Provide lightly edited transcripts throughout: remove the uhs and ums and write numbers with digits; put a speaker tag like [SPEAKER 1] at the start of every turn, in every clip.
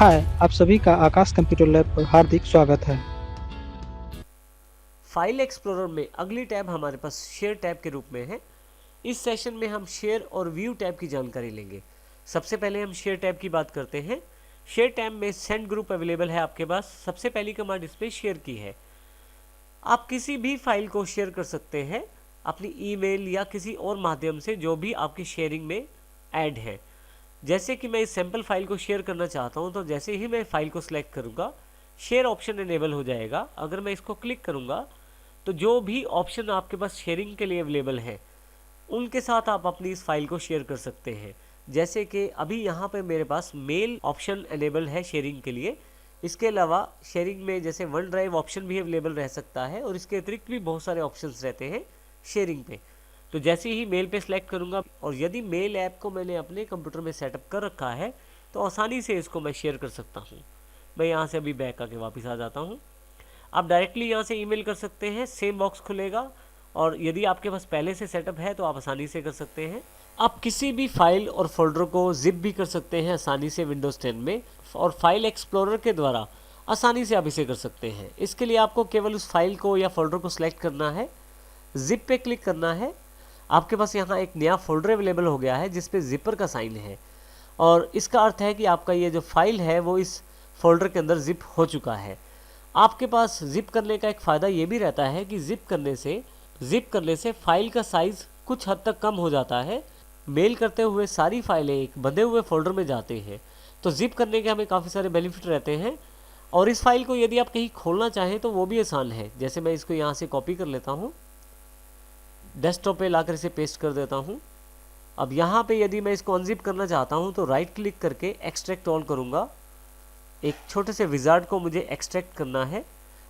[SPEAKER 1] हाय, आप सभी का आकाश कंप्यूटर लैब पर हार्दिक स्वागत है।
[SPEAKER 2] फाइल एक्सप्लोरर में अगली टैब हमारे पास शेयर टैब के रूप में है। इस सेशन में हम शेयर और व्यू टैब की जानकारी लेंगे। सबसे पहले हम शेयर टैब की बात करते हैं। शेयर टैब में सेंड ग्रुप अवेलेबल है आपके पास। सबसे पहली कमांड इस पर शेयर की है। आप किसी भी फाइल को शेयर कर सकते हैं अपनी ईमेल या किसी और माध्यम से जो भी आपकी शेयरिंग में ऐड है। जैसे कि मैं इस सैम्पल फाइल को शेयर करना चाहता हूं, तो जैसे ही मैं फाइल को सिलेक्ट करूंगा शेयर ऑप्शन इनेबल हो जाएगा। अगर मैं इसको क्लिक करूंगा तो जो भी ऑप्शन आपके पास शेयरिंग के लिए अवेलेबल है उनके साथ आप अपनी इस फाइल को शेयर कर सकते हैं। जैसे कि अभी यहाँ पे मेरे पास मेल ऑप्शन अवेलेबल है शेयरिंग के लिए। इसके अलावा शेयरिंग में जैसे वन ड्राइव ऑप्शन भी अवेलेबल रह सकता है और इसके अतिरिक्त भी बहुत सारे ऑप्शंस रहते हैं शेयरिंग पे। तो जैसे ही मेल पे सिलेक्ट करूँगा और यदि मेल ऐप को मैंने अपने कंप्यूटर में सेटअप कर रखा है तो आसानी से इसको मैं शेयर कर सकता हूँ। मैं यहाँ से अभी बैक आके वापस आ जाता हूँ। आप डायरेक्टली यहाँ से ईमेल कर सकते हैं, सेम बॉक्स खुलेगा और यदि आपके पास पहले से सेटअप है तो आप आसानी से कर सकते हैं। आप किसी भी फाइल और फोल्डर को जिप भी कर सकते हैं आसानी से विंडोज़ 10 में, और फाइल एक्सप्लोरर के द्वारा आसानी से आप इसे कर सकते हैं। इसके लिए आपको केवल उस फाइल को या फोल्डर को सिलेक्ट करना है, जिप पे क्लिक करना है। आपके पास यहाँ एक नया फोल्डर अवेलेबल हो गया है जिस पे जिपर का साइन है, और इसका अर्थ है कि आपका ये जो फाइल है वो इस फोल्डर के अंदर जिप हो चुका है। आपके पास जिप करने का एक फ़ायदा ये भी रहता है कि जिप करने से फाइल का साइज़ कुछ हद तक कम हो जाता है। मेल करते हुए सारी फाइलें एक बंधे हुए फोल्डर में जाते हैं, तो जिप करने के हमें काफ़ी सारे बेनिफिट रहते हैं। और इस फाइल को यदि आप कहीं खोलना चाहें तो वो भी आसान है। जैसे मैं इसको यहाँ से कॉपी कर लेता हूँ, डेस्कटॉप पे लाकर इसे पेस्ट कर देता हूँ। अब यहाँ पे यदि मैं इसको अनजिप करना चाहता हूँ तो राइट क्लिक करके एक्सट्रैक्ट ऑल करूँगा। एक छोटे से विजार्ड को मुझे एक्सट्रैक्ट करना है।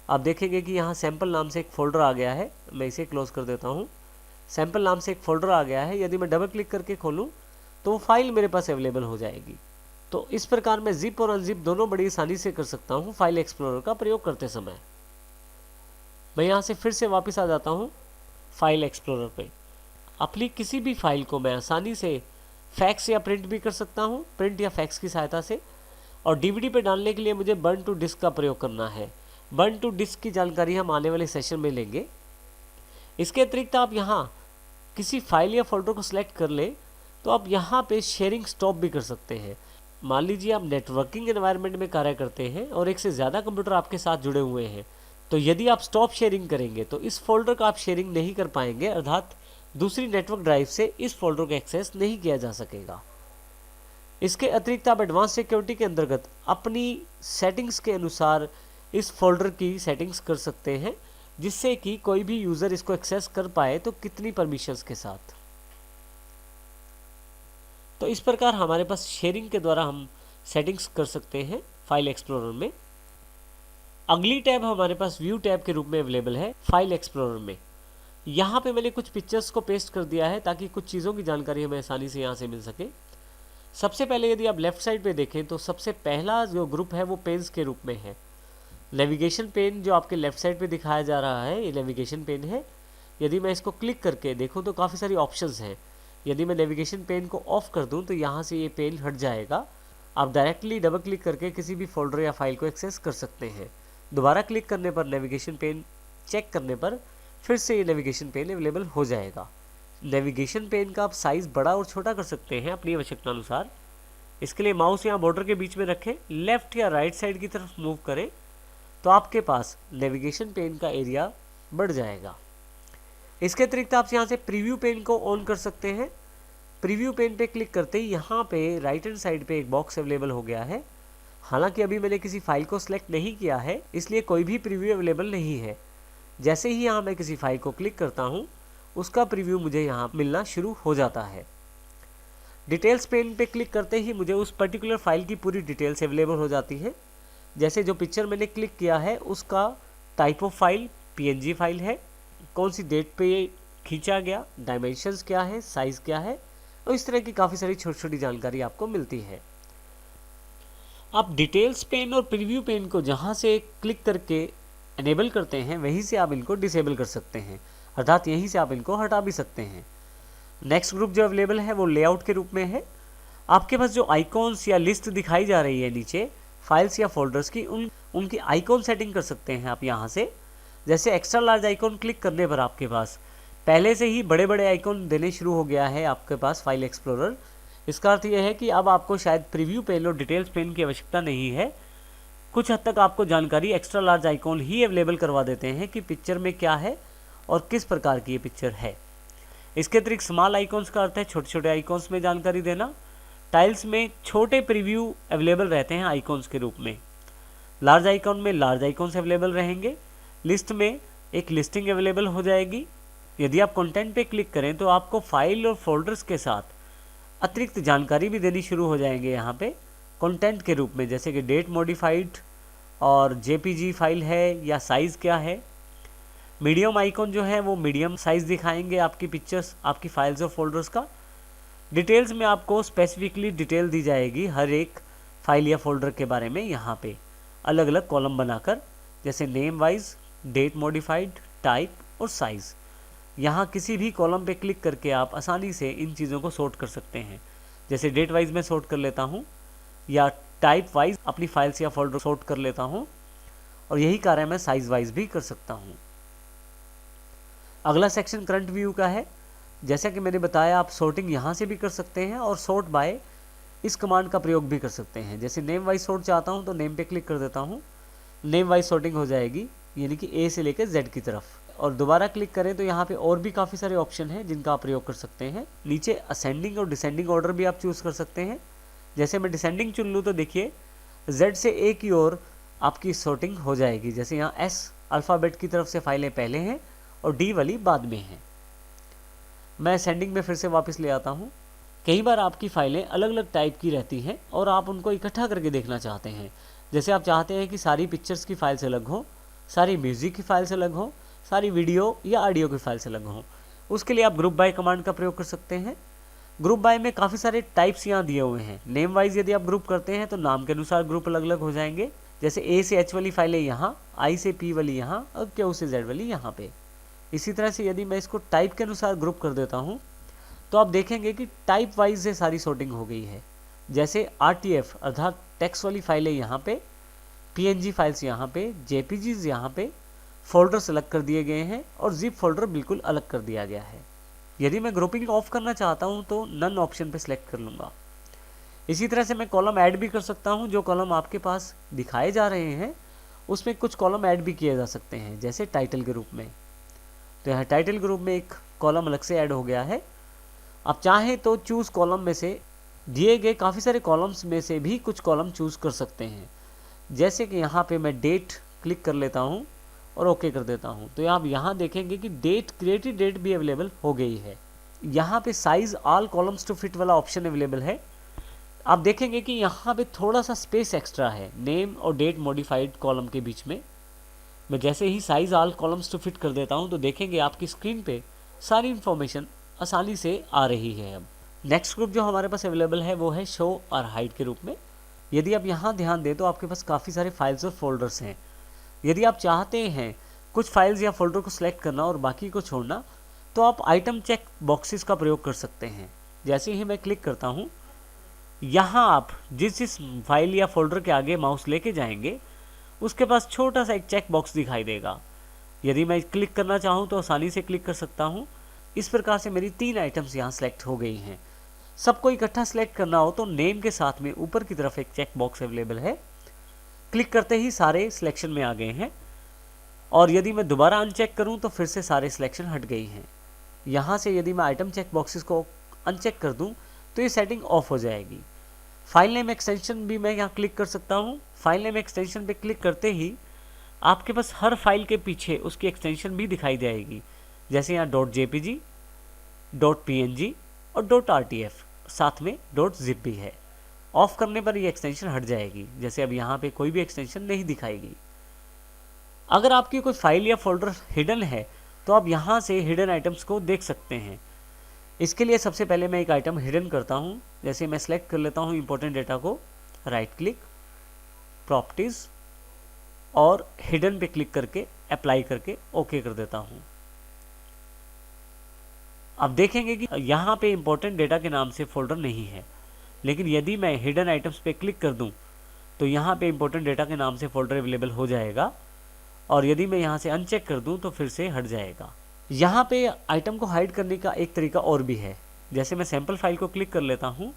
[SPEAKER 2] आप देखेंगे कि यहाँ सैम्पल नाम से एक फ़ोल्डर आ गया है। मैं इसे क्लोज कर देता हूँ। सैम्पल नाम से एक फ़ोल्डर आ गया है। यदि मैं डबल क्लिक करके खोलूँ तो वो फाइल मेरे पास अवेलेबल हो जाएगी। तो इस प्रकार मैं जिप और अनजिप दोनों बड़ी आसानी से कर सकता हूँ फाइल एक्सप्लोरर का प्रयोग करते समय। मैं यहाँ से फिर से वापस आ जाता हूँ फाइल एक्सप्लोरर पे। अपनी किसी भी फाइल को मैं आसानी से फैक्स या प्रिंट भी कर सकता हूँ, प्रिंट या फैक्स की सहायता से। और डीवीडी पे डालने के लिए मुझे बर्न टू डिस्क का प्रयोग करना है। बर्न टू डिस्क की जानकारी हम आने वाले सेशन में लेंगे। इसके अतिरिक्त आप यहाँ किसी फाइल या फोल्डर को सिलेक्ट कर लें तो आप यहाँ पे शेयरिंग स्टॉप भी कर सकते हैं। मान लीजिए आप नेटवर्किंग एनवायरनमेंट में कार्य करते हैं और एक से ज़्यादा कंप्यूटर आपके साथ जुड़े हुए हैं, तो यदि आप स्टॉप शेयरिंग करेंगे तो इस फोल्डर का आप शेयरिंग नहीं कर पाएंगे, अर्थात दूसरी नेटवर्क ड्राइव से इस फोल्डर को एक्सेस नहीं किया जा सकेगा। इसके अतिरिक्त आप एडवांस सिक्योरिटी के अंतर्गत अपनी सेटिंग्स के अनुसार इस फोल्डर की सेटिंग्स कर सकते हैं, जिससे कि कोई भी यूज़र इसको एक्सेस कर पाए तो कितनी परमिशंस के साथ। तो इस प्रकार हमारे पास शेयरिंग के द्वारा हम सेटिंग्स कर सकते हैं फाइल एक्सप्लोरर में। अगली टैब हमारे पास व्यू टैब के रूप में अवेलेबल है फाइल एक्सप्लोरर में। यहाँ पे मैंने कुछ पिक्चर्स को पेस्ट कर दिया है ताकि कुछ चीज़ों की जानकारी हमें आसानी से यहाँ से मिल सके। सबसे पहले यदि आप लेफ़्ट साइड पे देखें तो सबसे पहला जो ग्रुप है वो पेन्स के रूप में है। नेविगेशन पेन जो आपके लेफ़्ट साइड पे दिखाया जा रहा है ये नेविगेशन पेन है। यदि मैं इसको क्लिक करके देखूं तो काफ़ी सारी ऑप्शंस हैं। यदि मैं नेविगेशन पेन को ऑफ कर दूं तो यहाँ से ये पेन हट जाएगा। आप डायरेक्टली डबल क्लिक करके किसी भी फोल्डर या फाइल को एक्सेस कर सकते हैं। दोबारा क्लिक करने पर नेविगेशन पेन चेक करने पर फिर से ये नेविगेशन पेन अवेलेबल हो जाएगा। नेविगेशन पेन का आप साइज़ बड़ा और छोटा कर सकते हैं अपनी आवश्यकता अनुसार। इसके लिए माउस यहाँ बॉर्डर के बीच में रखें, लेफ़्ट या राइट साइड की तरफ मूव करें तो आपके पास नेविगेशन पेन का एरिया बढ़ जाएगा। इसके अतिरिक्त आप यहाँ से प्रीव्यू पेन को ऑन कर सकते हैं। प्रीव्यू पेन पे क्लिक करते ही यहाँ पे राइट हैंड साइड पे एक बॉक्स अवेलेबल हो गया है। हालांकि अभी मैंने किसी फाइल को सिलेक्ट नहीं किया है, इसलिए कोई भी प्रीव्यू अवेलेबल नहीं है। जैसे ही यहाँ मैं किसी फाइल को क्लिक करता हूँ उसका प्रीव्यू मुझे यहाँ मिलना शुरू हो जाता है। डिटेल्स पेन पे क्लिक करते ही मुझे उस पर्टिकुलर फाइल की पूरी डिटेल्स अवेलेबल हो जाती है। जैसे जो पिक्चर मैंने क्लिक किया है उसका type of file PNG file है, कौन सी डेट पे ये खींचा गया, डायमेंशंस क्या है, साइज़ क्या है, और इस तरह की काफ़ी सारी छोटी छोटी जानकारी आपको मिलती है। आप डिटेल्स पेन और प्रीव्यू पेन को जहाँ से क्लिक करके इनेबल करते हैं वहीं से आप इनको डिसेबल कर सकते हैं, अर्थात यहीं से आप इनको हटा भी सकते हैं। नेक्स्ट ग्रुप जो अवेलेबल है वो लेआउट के रूप में है। आपके पास जो आइकॉन्स या लिस्ट दिखाई जा रही है नीचे, फाइल्स या फोल्डर्स की उनकी आइकॉन सेटिंग कर सकते हैं आप यहाँ से। जैसे एक्स्ट्रा लार्ज आइकॉन क्लिक करने पर आपके पास पहले से ही बड़े बड़े आइकॉन देने शुरू हो गया है आपके पास फाइल एक्सप्लोरर। इसका अर्थ यह है कि अब आपको शायद प्रीव्यू पेन और डिटेल्स पेन की आवश्यकता नहीं है। कुछ हद तक आपको जानकारी एक्स्ट्रा लार्ज आइकॉन ही अवेलेबल करवा देते हैं कि पिक्चर में क्या है और किस प्रकार की ये पिक्चर है। इसके अतिरिक्त स्मॉल आइकॉन्स का अर्थ है छोटे छोटे आइकॉन्स में जानकारी देना। टाइल्स में छोटे प्रीव्यू अवेलेबल रहते हैं आइकॉन्स के रूप में। लार्ज आइकॉन में लार्ज आइकॉन्स अवेलेबल रहेंगे। लिस्ट में एक लिस्टिंग अवेलेबल हो जाएगी। यदि आप कंटेंट पे क्लिक करें तो आपको फाइल और फोल्डर्स के साथ अतिरिक्त जानकारी भी देनी शुरू हो जाएंगे यहाँ पे कंटेंट के रूप में, जैसे कि डेट मॉडिफाइड और जेपीजी फाइल है या साइज़ क्या है। मीडियम आइकॉन जो है वो मीडियम साइज़ दिखाएंगे आपकी पिक्चर्स, आपकी फाइल्स और फोल्डर्स का। डिटेल्स में आपको स्पेसिफिकली डिटेल दी जाएगी हर एक फाइल या फोल्डर के बारे में, यहाँ पे अलग अलग कॉलम बनाकर, जैसे name wise, date modified, type और साइज़। यहाँ किसी भी कॉलम पे क्लिक करके आप आसानी से इन चीज़ों को सॉर्ट कर सकते हैं। जैसे डेट वाइज में सॉर्ट कर लेता हूँ या टाइप वाइज अपनी फाइल्स या फोल्डर सॉर्ट कर लेता हूँ, और यही कार्य मैं साइज़ वाइज भी कर सकता हूँ। अगला सेक्शन करंट व्यू का है। जैसा कि मैंने बताया, आप सॉर्टिंग यहाँ से भी कर सकते हैं और सॉर्ट बाय इस कमांड का प्रयोग भी कर सकते हैं। जैसे नेम वाइज सॉर्ट चाहता हूँ तो नेम पे क्लिक कर देता हूँ, नेम वाइज सॉर्टिंग हो जाएगी, यानी कि ए से लेकर जेड की तरफ। और दोबारा क्लिक करें तो यहाँ पे और भी काफ़ी सारे ऑप्शन हैं जिनका आप प्रयोग कर सकते हैं। नीचे असेंडिंग और डिसेंडिंग ऑर्डर भी आप चूज़ कर सकते हैं। जैसे मैं डिसेंडिंग चुन लूँ तो देखिए जेड से ए की ओर आपकी सॉर्टिंग हो जाएगी। जैसे यहाँ एस अल्फ़ाबेट की तरफ से फाइलें पहले हैं और डी वाली बाद में हैं। मैं असेंडिंग में फिर से वापस ले आता हूँ। कई बार आपकी फाइलें अलग अलग टाइप की रहती हैं और आप उनको इकट्ठा करके देखना चाहते हैं। जैसे आप चाहते हैं कि सारी पिक्चर्स की फाइल्स अलग हो, सारी म्यूज़िक की फाइल्स अलग हो, सारी वीडियो या ऑडियो की फाइल्स अलग हो। उसके लिए आप ग्रुप बाय कमांड का प्रयोग कर सकते हैं। ग्रुप बाय में काफ़ी सारे टाइप्स यहाँ दिए हुए हैं। नेम वाइज यदि आप ग्रुप करते हैं तो नाम के अनुसार ग्रुप अलग अलग हो जाएंगे। जैसे ए से एच वाली फाइलें यहाँ, आई से पी वाली यहाँ और क्यू से जेड वाली यहाँ पे। इसी तरह से यदि मैं इसको टाइप के अनुसार ग्रुप कर देता हूँ तो आप देखेंगे कि टाइप वाइज से सारी सॉर्टिंग हो गई है। जैसे RTF अर्थात टेक्स्ट वाली फाइलें यहाँ पे, PNG फाइल्स यहाँ पे, JPGs यहाँ पे, फोल्डर्स अलग कर दिए गए हैं और जिप फोल्डर बिल्कुल अलग कर दिया गया है। यदि मैं ग्रुपिंग ऑफ करना चाहता हूँ तो नन ऑप्शन पे सिलेक्ट कर लूँगा। इसी तरह से मैं कॉलम ऐड भी कर सकता हूँ। जो कॉलम आपके पास दिखाए जा रहे हैं उसमें कुछ कॉलम ऐड भी किए जा सकते हैं, जैसे टाइटल के रूप में। तो यहाँ टाइटल ग्रुप में एक कॉलम अलग से ऐड हो गया है। आप चाहें तो चूज़ कॉलम में से दिए गए काफ़ी सारे कॉलम्स में से भी कुछ कॉलम चूज़ कर सकते हैं। जैसे कि यहाँ पे मैं डेट क्लिक कर लेता हूँ और ओके कर देता हूँ, तो आप यहाँ देखेंगे कि डेट, क्रिएटेड डेट भी अवेलेबल हो गई है। यहाँ पे size all columns to fit वाला ऑप्शन अवेलेबल है। आप देखेंगे कि यहाँ पे थोड़ा सा स्पेस एक्स्ट्रा है नेम और डेट मॉडिफाइड कॉलम के बीच में। मैं जैसे ही size all columns to fit कर देता हूँ तो देखेंगे आपकी स्क्रीन पे सारी इन्फॉर्मेशन आसानी से आ रही है। अब नेक्स्ट ग्रुप जो हमारे पास अवेलेबल है वो है शो और हाइड के रूप में। यदि आप यहाँ ध्यान दें तो आपके पास काफ़ी सारे फाइल्स और फोल्डर्स हैं। यदि आप चाहते हैं कुछ फाइल्स या फोल्डर को सिलेक्ट करना और बाकी को छोड़ना तो आप आइटम चेक बॉक्सेस का प्रयोग कर सकते हैं। जैसे ही मैं क्लिक करता हूँ, यहाँ आप जिस फाइल या फोल्डर के आगे माउस लेके जाएंगे उसके पास छोटा सा एक चेक बॉक्स दिखाई देगा। यदि मैं क्लिक करना चाहूँ तो आसानी से क्लिक कर सकता हूँ। इस प्रकार से मेरी 3 आइटम्स यहाँ सेलेक्ट हो गई हैं। सबको इकट्ठा सेलेक्ट करना हो तो नेम के साथ में ऊपर की तरफ एक चेक बॉक्स अवेलेबल है। क्लिक करते ही सारे सिलेक्शन में आ गए हैं, और यदि मैं दोबारा अनचेक करूं तो फिर से सारे सिलेक्शन हट गई हैं। यहाँ से यदि मैं आइटम चेक बॉक्सेस को अनचेक कर दूं तो ये सेटिंग ऑफ हो जाएगी। फाइल नेम एक्सटेंशन भी मैं यहाँ क्लिक कर सकता हूँ। फाइल नेम एक्सटेंशन पे क्लिक करते ही आपके पास हर फाइल के पीछे उसकी एक्सटेंशन भी दिखाई जाएगी। जैसे यहाँ .jpg, .png और .rtf, साथ में .zip भी है। ऑफ करने पर ये एक्सटेंशन हट जाएगी। जैसे अब यहाँ पे कोई भी एक्सटेंशन नहीं दिखाएगी। अगर आपकी कोई फाइल या फोल्डर हिडन है तो आप यहाँ से हिडन आइटम्स को देख सकते हैं। इसके लिए सबसे पहले मैं एक आइटम हिडन करता हूँ। जैसे मैं सेलेक्ट कर लेता हूँ इंपॉर्टेंट डेटा को, राइट क्लिक, प्रॉपर्टीज़ और हिडन पे क्लिक करके अप्लाई करके ओके कर देता हूँ। अब देखेंगे कि यहाँ पे इंपॉर्टेंट डेटा के नाम से फोल्डर नहीं है, लेकिन यदि मैं हिडन आइटम्स पे क्लिक कर दूँ तो यहाँ पे इंपॉर्टेंट डेटा के नाम से फोल्डर अवेलेबल हो जाएगा, और यदि मैं यहाँ से अनचेक कर दूँ तो फिर से हट जाएगा। यहाँ पे आइटम को हाइड करने का एक तरीका और भी है। जैसे मैं सैम्पल फाइल को क्लिक कर लेता हूँ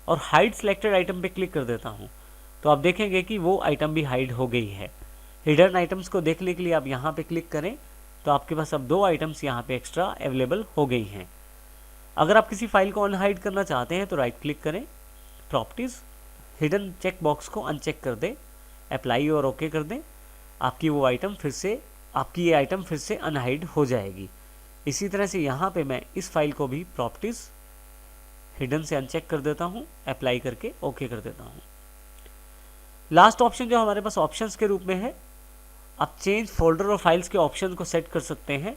[SPEAKER 2] और हाइड सिलेक्टेड आइटम पे क्लिक कर देता हूँ, तो आप देखेंगे कि वो आइटम भी हाइड हो गई है। हिडन आइटम्स को देखने के लिए आप यहाँ पे क्लिक करें तो आपके पास अब 2 आइटम्स यहाँ पे एक्स्ट्रा अवेलेबल हो गई हैं। अगर आप किसी फाइल को अनहाइड करना चाहते हैं तो राइट क्लिक करें, प्रॉपर्टीज़, हिडन चेक बॉक्स को अनचेक कर दें, अप्लाई और ओके कर दें। आपकी ये आइटम फिर से अनहाइड हो जाएगी। इसी तरह से यहाँ पे मैं इस फाइल को भी प्रॉपर्टीज़, हिडन से अनचेक कर देता हूँ, अप्लाई करके ओके कर देता हूँ। लास्ट ऑप्शन जो हमारे पास ऑप्शंस के रूप में है, आप चेंज फोल्डर और फाइल्स के ऑप्शन को सेट कर सकते हैं।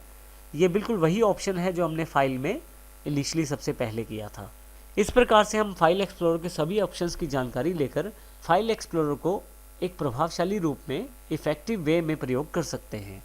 [SPEAKER 2] ये बिल्कुल वही ऑप्शन है जो हमने फाइल में इनिशियली सबसे पहले किया था। इस प्रकार से हम फाइल एक्सप्लोरर के सभी ऑप्शंस की जानकारी लेकर फाइल एक्सप्लोरर को एक प्रभावशाली रूप में इफेक्टिव वे में प्रयोग कर सकते हैं।